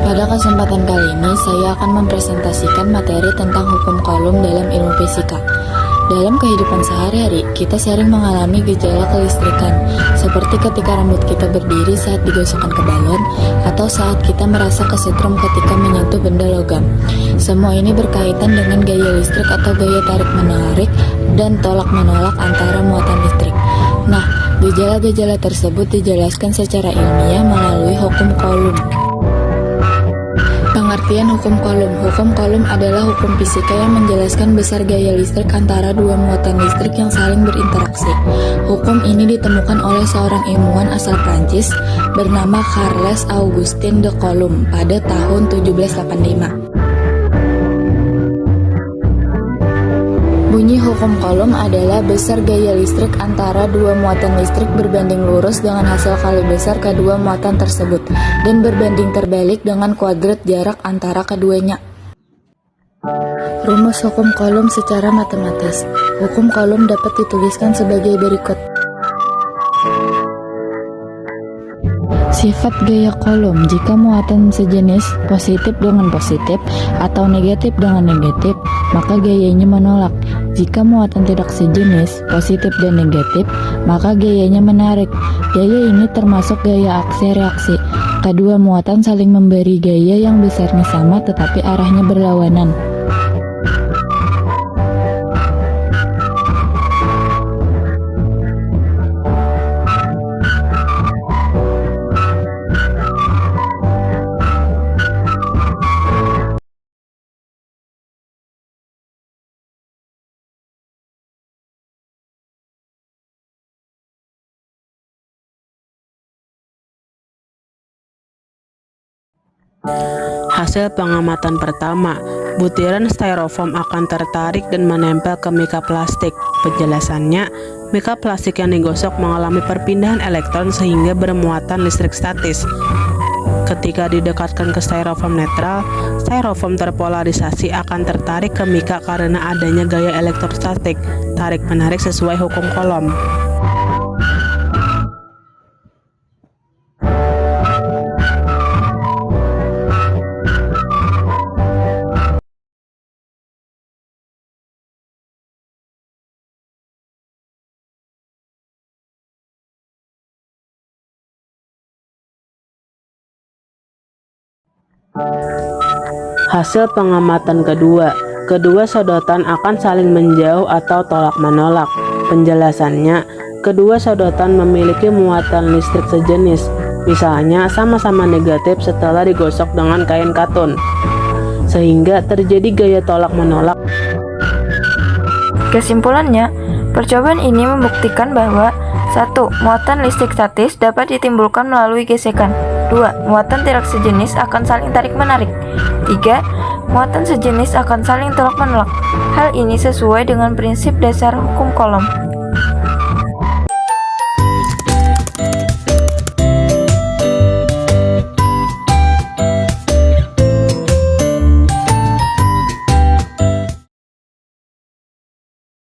Pada kesempatan kali ini, saya akan mempresentasikan materi tentang hukum Coulomb dalam ilmu fisika. Dalam kehidupan sehari-hari, kita sering mengalami gejala kelistrikan, seperti ketika rambut kita berdiri saat digosokkan ke balon, atau saat kita merasa kesetrum ketika menyentuh benda logam. Semua ini berkaitan dengan gaya listrik atau gaya tarik-menarik dan tolak-menolak antara muatan listrik. Nah, gejala-gejala tersebut dijelaskan secara ilmiah melalui hukum Coulomb. Pengertian hukum Coulomb. Hukum Coulomb adalah hukum fisika yang menjelaskan besar gaya listrik antara dua muatan listrik yang saling berinteraksi. Hukum ini ditemukan oleh seorang ilmuwan asal Prancis bernama Charles Augustin de Coulomb pada tahun 1785. Bunyi hukum Coulomb adalah besar gaya listrik antara dua muatan listrik berbanding lurus dengan hasil kali besar kedua muatan tersebut, dan berbanding terbalik dengan kuadrat jarak antara keduanya. Rumus hukum Coulomb secara matematis. Hukum Coulomb dapat dituliskan sebagai berikut. Sifat gaya Coulomb: jika muatan sejenis positif dengan positif atau negatif dengan negatif, maka gayanya menolak. Jika muatan tidak sejenis, positif dan negatif, maka gayanya menarik. Gaya ini termasuk gaya aksi-reaksi. Kedua muatan saling memberi gaya yang besarnya sama tetapi arahnya berlawanan. Hasil pengamatan pertama, butiran styrofoam akan tertarik dan menempel ke mika plastik. Penjelasannya, mika plastik yang digosok mengalami perpindahan elektron sehingga bermuatan listrik statis. Ketika didekatkan ke styrofoam netral, styrofoam terpolarisasi akan tertarik ke mika karena adanya gaya elektrostatik, tarik-menarik sesuai hukum Coulomb. Hasil pengamatan kedua, kedua sodotan akan saling menjauh atau tolak-menolak. Penjelasannya, kedua sodotan memiliki muatan listrik sejenis, misalnya sama-sama negatif setelah digosok dengan kain katun, sehingga terjadi gaya tolak-menolak. Kesimpulannya, percobaan ini membuktikan bahwa 1. Muatan listrik statis dapat ditimbulkan melalui gesekan. 2. Muatan tidak sejenis akan saling tarik-menarik. 3. Muatan sejenis akan saling tolak-menolak. Hal ini sesuai dengan prinsip dasar hukum Coulomb.